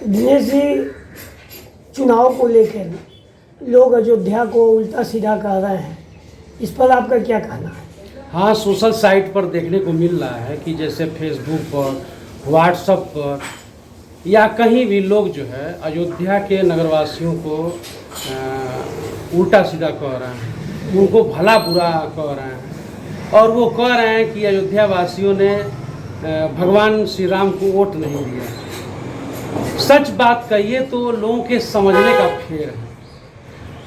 दिनेश जी, चुनाव को लेकर लोग अयोध्या को उल्टा सीधा कह रहे हैं, इस पर आपका क्या कहना है? हाँ, सोशल साइट पर देखने को मिल रहा है कि जैसे फेसबुक पर, व्हाट्सएप पर या कहीं भी लोग जो है अयोध्या के नगरवासियों को उल्टा सीधा कह रहे हैं, उनको भला बुरा कह रहे हैं और वो कह रहे हैं कि अयोध्या वासियों ने भगवान श्री राम को वोट नहीं दिया। सच बात कहिए तो लोगों के समझने का फेर है।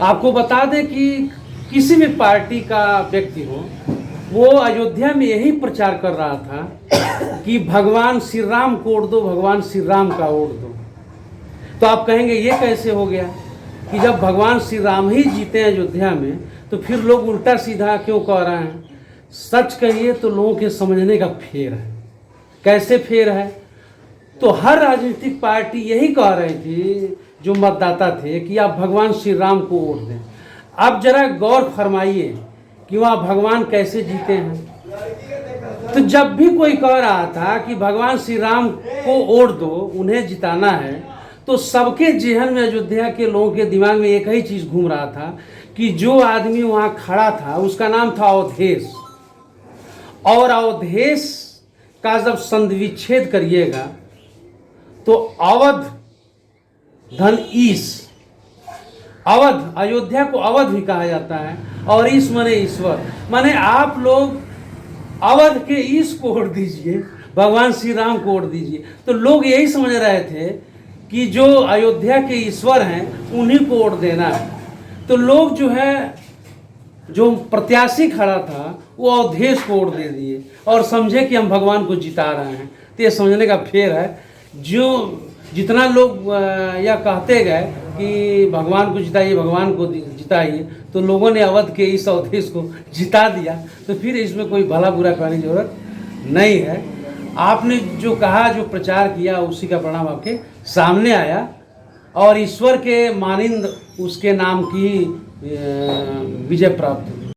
आपको बता दें कि किसी भी पार्टी का व्यक्ति हो, वो अयोध्या में यही प्रचार कर रहा था कि भगवान श्री राम को वोट दो, भगवान श्री राम का वोट दो। तो आप कहेंगे ये कैसे हो गया कि जब भगवान श्री राम ही जीते हैं अयोध्या में, तो फिर लोग उल्टा सीधा क्यों कह रहे हैं? सच कहिए तो लोगों के समझने का फेर है। कैसे फेर है? तो हर राजनीतिक पार्टी यही कह रही थी, जो मतदाता थे, कि आप भगवान श्री राम को वोट दें। अब जरा गौर फरमाइए कि वहाँ भगवान कैसे जीते हैं। तो जब भी कोई कह रहा था कि भगवान श्री राम को वोट दो, उन्हें जिताना है, तो सबके जेहन में, अयोध्या के लोगों के दिमाग में एक ही चीज़ घूम रहा था कि जो आदमी वहाँ खड़ा था उसका नाम था अवधेश, और अवधेश का जब संधिविच्छेद करिएगा तो अवध धन ईश, अवध, अयोध्या को अवध भी कहा जाता है, और ईश माने ईश्वर। माने आप लोग अवध के ईश को वोट दीजिए, भगवान श्री राम को वोट दीजिए। तो लोग यही समझ रहे थे कि जो अयोध्या के ईश्वर हैं उन्हीं को वोट देना है। तो लोग जो है, जो प्रत्याशी खड़ा था वो अवधेश को वोट दे दिए और समझे कि हम भगवान को जिता रहे हैं। तो ये समझने का फेर है। जो जितना लोग यह कहते गए कि भगवान को जिताइए, भगवान को जिताइए, तो लोगों ने अवध के इस अवधेश को जिता दिया। तो फिर इसमें कोई भला बुरा कहने की जरूरत नहीं है। आपने जो कहा, जो प्रचार किया, उसी का परिणाम आपके सामने आया, और ईश्वर के मानिंद उसके नाम की विजय प्राप्त हुई।